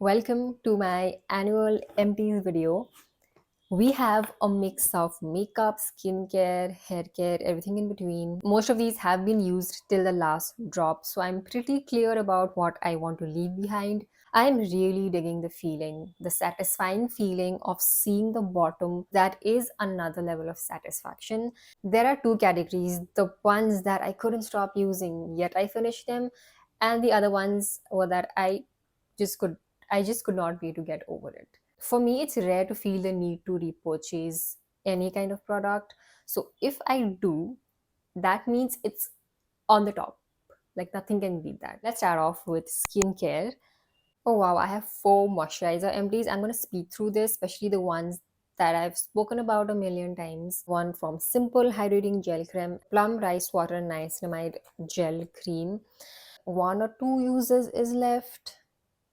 Welcome to my annual empties video. We have a mix of makeup, skincare, hair care, everything in between. Most of these have been used till the last drop, so I'm pretty clear about what I want to leave behind. I'm really digging the satisfying feeling of seeing the bottom. That is another level of satisfaction. There are two categories: the ones that I couldn't stop using, yet I finished them, and the other ones were that just could I just could not wait to get over it. For me, it's rare to feel the need to repurchase any kind of product. So if I do, that means it's on the top. Like nothing can beat that. Let's start off with skincare. Oh wow, I have four moisturizer empties. I'm going to speed through this, especially the ones that I've spoken about a million times. One from Simple Hydrating Gel Creme, Plum Rice Water Niacinamide Gel Cream. One or two uses is left.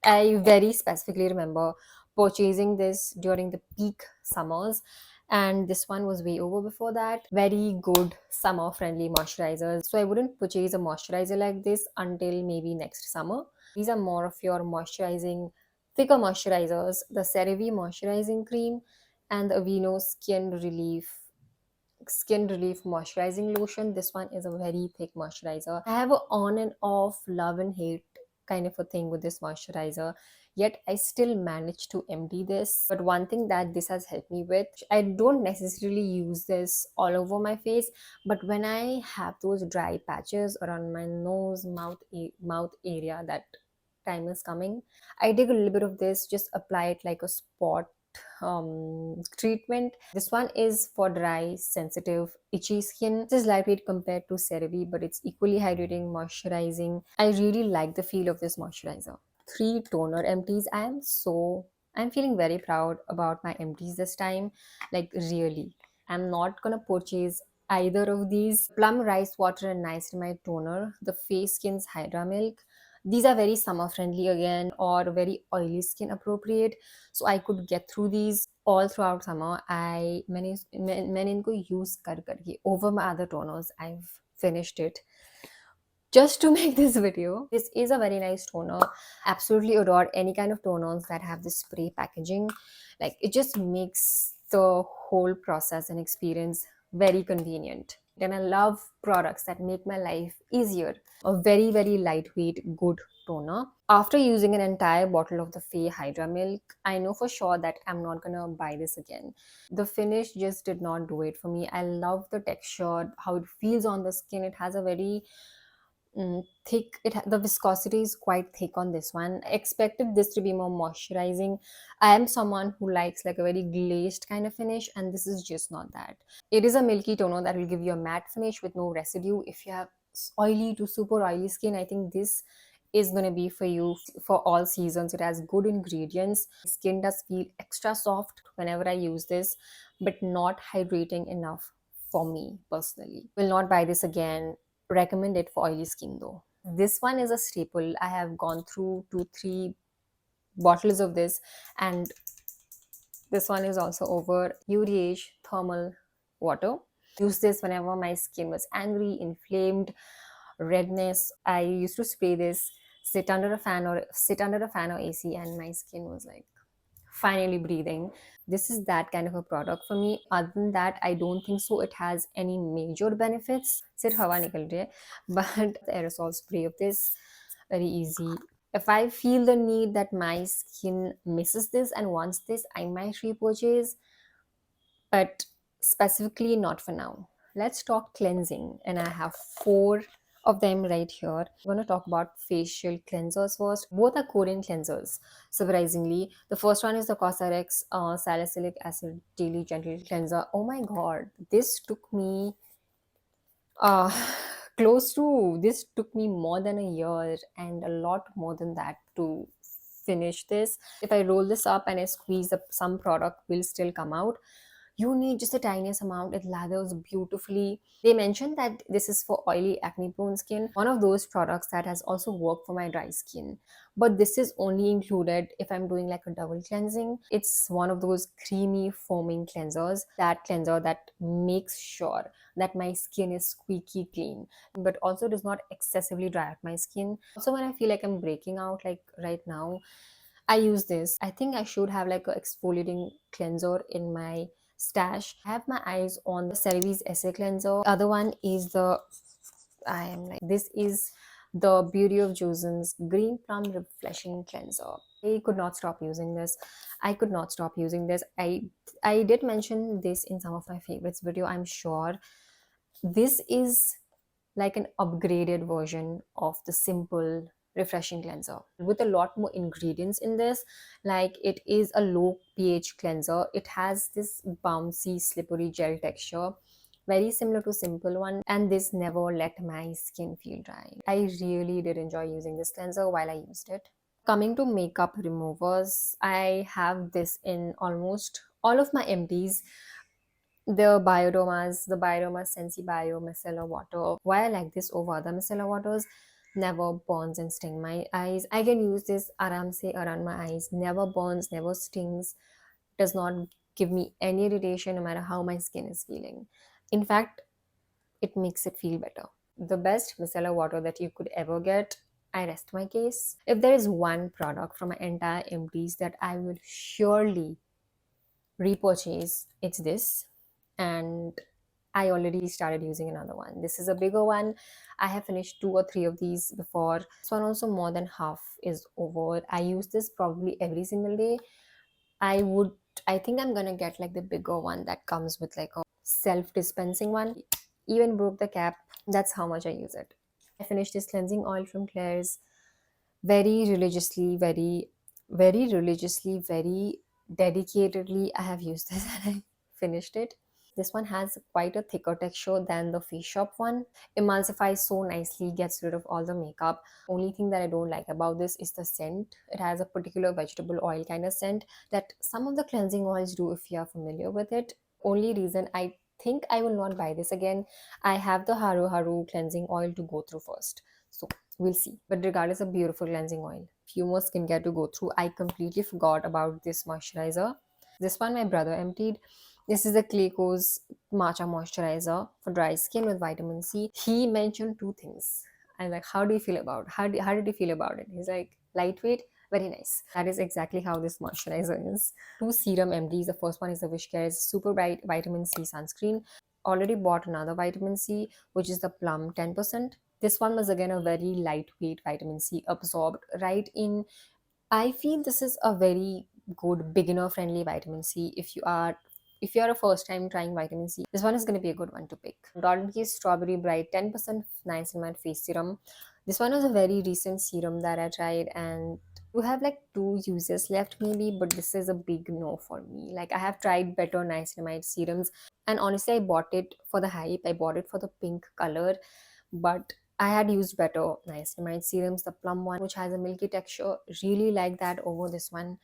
I very specifically remember purchasing this during the peak summers, and this one was way over before that. Very good summer friendly moisturizers. So I wouldn't purchase a moisturizer like this until maybe next summer. These are more of your moisturizing, thicker moisturizers: the CeraVe Moisturizing Cream and the Aveeno Skin Relief Moisturizing Lotion. This one is a very thick moisturizer. I have a on and off love and hate kind of a thing with this moisturizer, yet I still managed to empty this. But one thing that this has helped me with, I don't necessarily use this all over my face, but when I have those dry patches around my nose, mouth area, that time is coming, I take a little bit of this, just apply it like a spot treatment. This one is for dry, sensitive, itchy skin. This is lightweight compared to CeraVe, but it's equally hydrating, moisturizing. I really like the feel of this moisturizer. Three toner empties. I'm feeling very proud about my empties this time. Like really, I'm not gonna purchase either of these. Plum Rice Water and Niacinamide Toner, the Face Skin's Hydra Milk. These are very summer friendly again, or very oily skin appropriate, so I could get through these all throughout summer. मैंने इनको use कर करके over my other toners, I've finished it just to make this video. This is a very nice toner. Absolutely adore any kind of toners that have this spray packaging. Like it just makes the whole process and experience very convenient. And I love products that make my life easier. A very, very lightweight, good toner. After using an entire bottle of the Faye Hydra Milk, I know for sure that I'm not gonna buy this again. The finish just did not do it for me. I love the texture, how it feels on the skin. It has a very thick, the viscosity is quite thick on this one. I expected this to be more moisturizing. I am someone who likes like a very glazed kind of finish, and this is just not that. It is a milky toner that will give you a matte finish with no residue. If you have oily to super oily skin, I think this is going to be for you for all seasons. It has good ingredients. Skin does feel extra soft whenever I use this, but not hydrating enough for me personally. Will not buy this again. Recommend it for oily skin though. This one is a staple. I have gone through 2-3 bottles of this, and this one is also over. UDH Thermal Water. Use this whenever my skin was angry, inflamed, redness. I used to spray this, sit under a fan or AC, and my skin was like finally breathing. This is that kind of a product for me. Other than that, I don't think so it has any major benefits. सिर्फ हवा निकल रही है. But the aerosol spray of this, very easy. If I feel the need that my skin misses this and wants this, I might repurchase, but specifically not for now. Let's talk cleansing, and I have four of them right here. I'm going to talk about facial cleansers first. Both are Korean cleansers, surprisingly. The first one is the Cosrx Salicylic Acid Daily Gentle Cleanser. Oh my god, this took me uh, this took me more than a year and a lot more than that to finish this. If I roll this up and I squeeze up, some product will still come out. You need just the tiniest amount. It lathers beautifully. They mentioned that this is for oily, acne prone skin, one of those products that has also worked for my dry skin. But this is only included if I'm doing like a double cleansing. It's one of those creamy foaming cleansers, that cleanser that makes sure that my skin is squeaky clean, but also does not excessively dry out my skin. Also, when I feel like I'm breaking out, like right now, I use this. I think I should have like a exfoliating cleanser in my stash. I have my eyes on the CeraVe's Essay Cleanser. Other one is the, I am like, this is the Beauty of Joseon's Green Plum Refreshing Cleanser. I could not stop using this. I could not stop using this. I did mention this in some of my favorites video, I'm sure. This is like an upgraded version of the simple refreshing cleanser with a lot more ingredients in this. Like, it is a low pH cleanser. It has this bouncy slippery gel texture, very similar to simple one, and this never let my skin feel dry. I really did enjoy using this cleanser while I used it. Coming to makeup removers, I have this in almost all of my empties. The Bioderma's Sensi Bio Micellar Water. Why I like this over other micellar waters: never burns and sting my eyes. I can use this aram se around my eyes. Never burns, never stings, does not give me any irritation no matter how my skin is feeling. In fact, it makes it feel better. The best micellar water that you could ever get. I rest my case. If there is one product from my entire empties that I will surely repurchase, it's this. And I already started using another one. This is a bigger one. I have finished 2 or 3 of these before. This one also, more than half is over. I use this probably every single day. I would, I think I'm gonna get like the bigger one that comes with like a self-dispensing one. Even broke the cap. That's how much I use it. I finished this cleansing oil from Claire's very religiously, very religiously, very dedicatedly. I have used this and I finished it. This one has quite a thicker texture than the Face Shop one. Emulsifies so nicely, gets rid of all the makeup. Only thing that I don't like about this is the scent. It has a particular vegetable oil kind of scent that some of the cleansing oils do, if you are familiar with it. Only reason I think I will not buy this again, I have the Haru Haru cleansing oil to go through first. So we'll see. But regardless, a beautiful cleansing oil. Few more skincare to go through. I completely forgot about this moisturizer. This one my brother emptied. This is the Clayco's matcha moisturizer for dry skin with vitamin C. He mentioned 2 things. I'm like, how do you feel about? How did you feel about it? He's like, lightweight, very nice. That is exactly how this moisturizer is. 2 serum MDs. The first one is the Wishcare's Super Bright Vitamin C sunscreen. Already bought another vitamin C, which is the Plum 10%. This one was again a very lightweight vitamin C, absorbed right in. I feel this is a very good beginner friendly vitamin C. If you're a first time trying vitamin C, this one is going to be a good one to pick. Dot&Key Strawberry Bright 10% niacinamide face serum. This one is a very recent serum that I tried, and you have like 2 uses left maybe, but this is a big no for me. Like, I have tried better niacinamide serums, and honestly I bought it for the hype. I bought it for the pink color, but I had used better niacinamide serums, the plum one, which has a milky texture. Really like that over this one.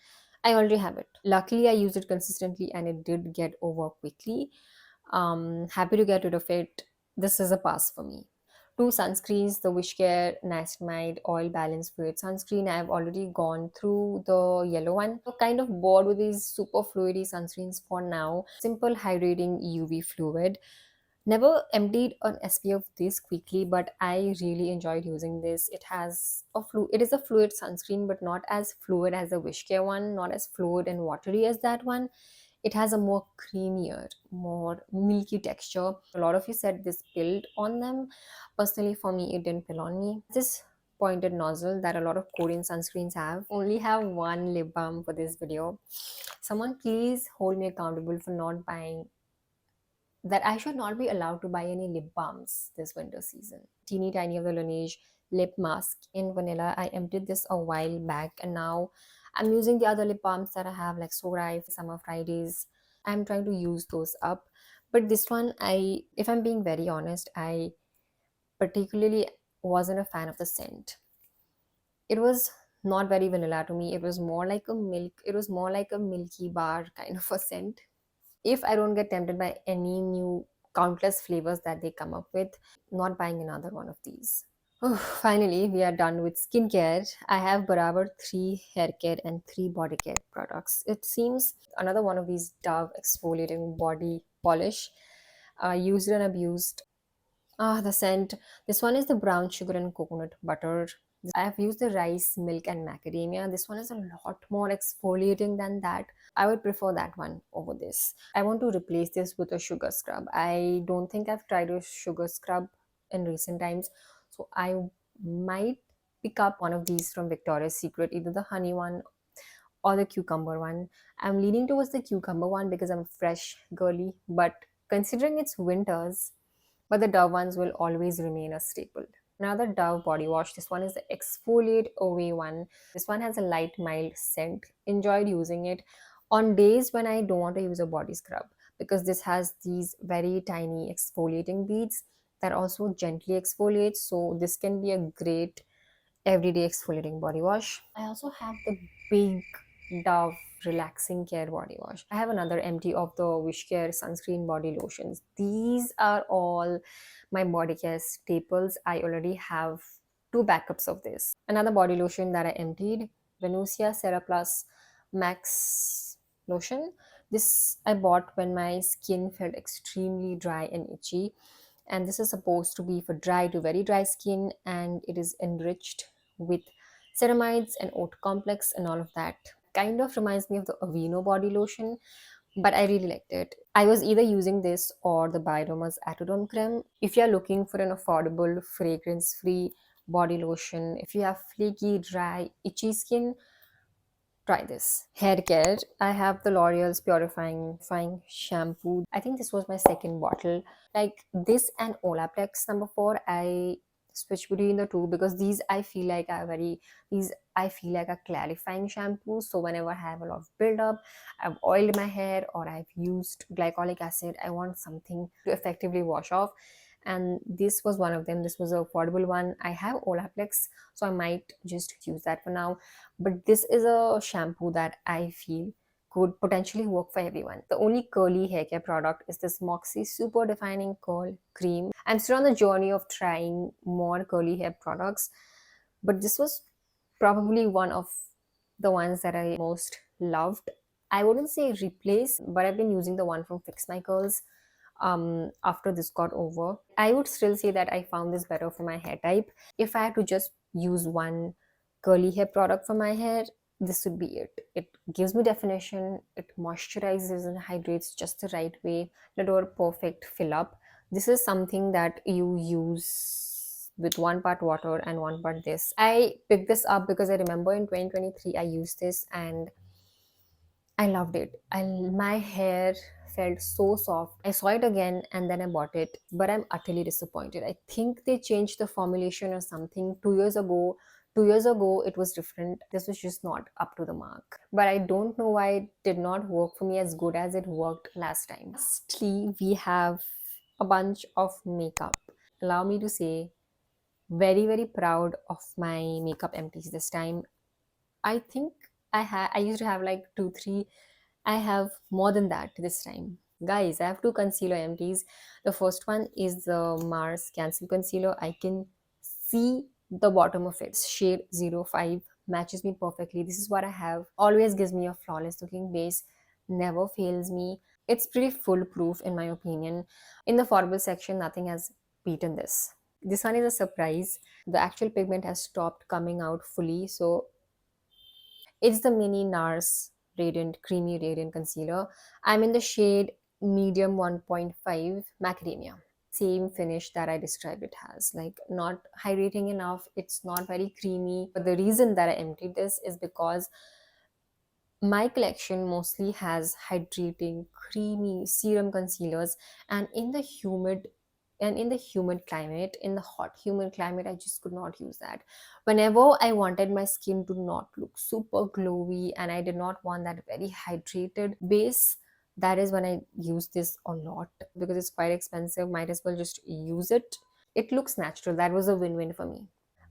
I already have it. Luckily, I used it consistently and it did get over quickly. Happy to get rid of it. This is a pass for me. 2 sunscreens, the Wishcare Niacinamide Oil Balance Fluid Sunscreen. I've already gone through the yellow one. I'm kind of bored with these super fluidy sunscreens for now. Simple hydrating UV fluid. Never emptied an SPF this quickly, but I really enjoyed using this. It is a fluid sunscreen, but not as fluid as the Wishcare one, not as fluid and watery as that one. It has a more creamier, more milky texture. A lot of you said this pilled on them. Personally, for me, it didn't pill on me. This pointed nozzle that a lot of Korean sunscreens have. Only have one lip balm for this video. Someone please hold me accountable for not buying that. I should not be allowed to buy any lip balms this winter season. Teeny tiny of the Laneige lip mask in vanilla. I emptied this a while back and now I'm using the other lip balms that I have, like Sorai, Summer Fridays. I'm trying to use those up. But this one, if I'm being very honest, I particularly wasn't a fan of the scent. It was not very vanilla to me. It was more like a milky bar kind of a scent. If I don't get tempted by any new countless flavors that they come up with, not buying another one of these. Oh, finally, we are done with skincare. I have Barabar 3 haircare and 3 bodycare products. It seems another one of these Dove exfoliating body polish. Used and abused. Ah, the scent. This one is the brown sugar and coconut butter. I have used the rice, milk, and macadamia. This one is a lot more exfoliating than that. I would prefer that one over this. I want to replace this with a sugar scrub. I don't think I've tried a sugar scrub in recent times, so I might pick up one of these from Victoria's Secret, either the honey one or the cucumber one. I'm leaning towards the cucumber one because I'm fresh girly, but considering it's winters, but the Dove ones will always remain a staple. Another Dove body wash. This one is the exfoliate away one. This one has a light, mild scent. Enjoyed using it on days when I don't want to use a body scrub because this has these very tiny exfoliating beads that also gently exfoliate. So this can be a great everyday exfoliating body wash. I also have the big Dove relaxing care body wash. I have another empty of the Wish Care sunscreen body lotions. These are all my body care staples. I already have two backups of this. Another body lotion that I emptied, Venusia Cera Plus Max lotion. This I bought when my skin felt extremely dry and itchy, and this is supposed to be for dry to very dry skin, and it is enriched with ceramides and oat complex and all of that. Kind of reminds me of the Aveeno body lotion, but I really liked it. I was either using this or the Bioderma's Atodome Creme. If you're looking for an affordable, fragrance free body lotion, if you have flaky, dry, itchy skin, try this. Hair care. I have the L'Oreal's Purifying Shampoo. I think this was my second bottle. Like this and Olaplex number 4, I switch between the two because these I feel like a clarifying shampoo. So whenever I have a lot of buildup, I've oiled my hair or I've used glycolic acid, I want something to effectively wash off. And this was one of them. This was an affordable one. I have Olaplex, so I might just use that for now, but this is a shampoo that I feel could potentially work for everyone. The only curly hair care product is this Moxie Super Defining Curl Cream. I'm still on the journey of trying more curly hair products, but this was probably one of the ones that I most loved. I wouldn't say replace, but I've been using the one from Fix My Curls after this got over. I would still say that I found this better for my hair type. If I had to just use one curly hair product for my hair, this would be it. It gives me definition, it moisturizes and hydrates just the right way, not a perfect fill up. This is something that you use with one part water and one part this. I picked this up because I remember in 2023 I used this and I loved it. My hair felt so soft. I saw it again and then I bought it, but I'm utterly disappointed. I think they changed the formulation or something 2 years ago. 2 years ago, it was different. This was just not up to the mark. But I don't know why it did not work for me as good as it worked last time. Lastly, we have a bunch of makeup. Allow me to say, very, very proud of my makeup empties this time. I think I used to have like two, three. I have more than that this time. Guys, I have two concealer empties. The first one is the Mars Cancel Concealer. I can see the bottom of it. Shade 05 matches me perfectly. This is what I have. Always gives me a flawless looking base. Never fails me. It's pretty foolproof in my opinion. In the affordable section, nothing has beaten this. This one is a surprise. The actual pigment has stopped coming out fully, so it's the mini NARS Radiant Creamy Radiant Concealer. I'm in the shade medium 1.5 macadamia. Same finish that I described it has. Like not hydrating enough. It's not very creamy. But the reason that I emptied this is because my collection mostly has hydrating creamy serum concealers, and in the humid climate, in the hot humid climate, I just could not use that. Whenever I wanted my skin to not look super glowy and I did not want that very hydrated base, that is when I use this a lot. Because it's quite expensive, might as well just use it. It looks natural. That was a win-win for me.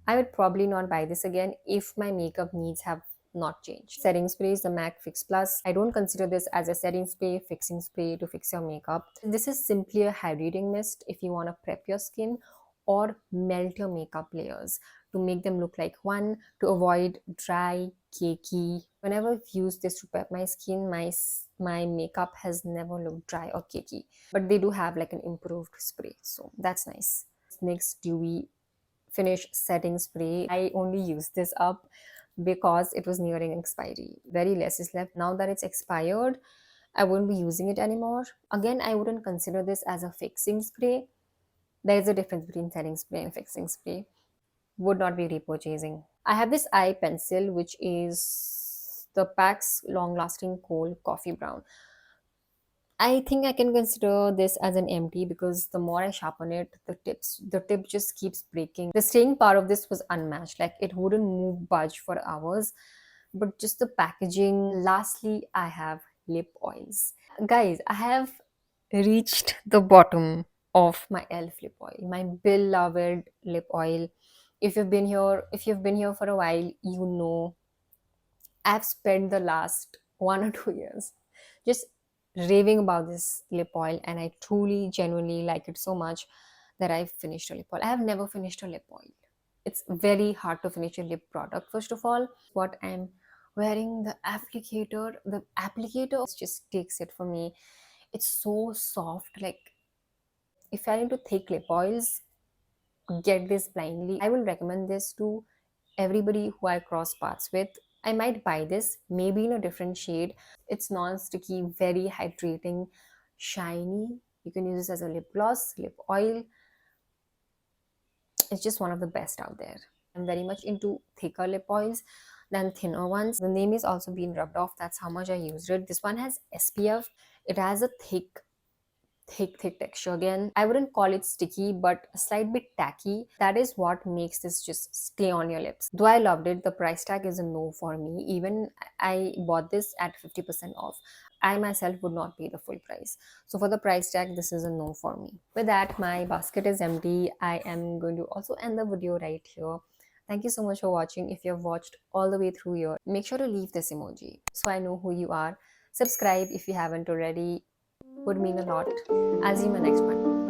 I would probably not buy this again if my makeup needs have not changed. Setting spray is the MAC Fix Plus. I don't consider this as a setting spray, fixing spray to fix your makeup. This is simply a hydrating mist if you want to prep your skin or melt your makeup layers to make them look like one, to avoid dry, cakey. Whenever I've used this to prep my skin, my makeup has never looked dry or cakey. But they do have like an improved spray, so that's nice. NYX Dewy finish setting spray. I only used this up because it was nearing expiry. Very less is left. Now that it's expired, I won't be using it anymore. Again, I wouldn't consider this as a fixing spray. There is a difference between setting spray and fixing spray. Would not be repurchasing. I have this eye pencil, which is the PAX Long Lasting Coal Coffee Brown. I think I can consider this as an empty because the more I sharpen it, the tip just keeps breaking. The staying power of this was unmatched. Like it wouldn't move budge for hours, but just the packaging. Lastly, I have lip oils. Guys, I have reached the bottom of my elf lip oil, my beloved lip oil. If you've been here for a while, you know I've spent the last 1 or 2 years just raving about this lip oil, and I truly, genuinely like it so much that I've finished a lip oil. I have never finished a lip oil. It's very hard to finish a lip product, first of all. What I'm wearing, the applicator just takes it for me. It's so soft. Like, if you're into thick lip oils, get this blindly. I will recommend this to everybody who I cross paths with. I might buy this, maybe in a different shade. It's non-sticky, very hydrating, shiny. You can use this as a lip gloss, lip oil. It's just one of the best out there. I'm very much into thicker lip oils than thinner ones. The name is also being rubbed off. That's how much I used it. This one has SPF. It has a thick texture. Again, I wouldn't call it sticky, but a slight bit tacky. That is what makes this just stay on your lips. Though I loved it, the price tag is a no for me. Even I bought this at 50% off. I myself would not pay the full price. So for the price tag, this is a no for me. With that, my basket is empty. I am going to also end the video right here. Thank you so much for watching. If you have watched all the way through here, make sure to leave this emoji so I know who you are. Subscribe if you haven't already, would mean a lot. I'll see you in my next one.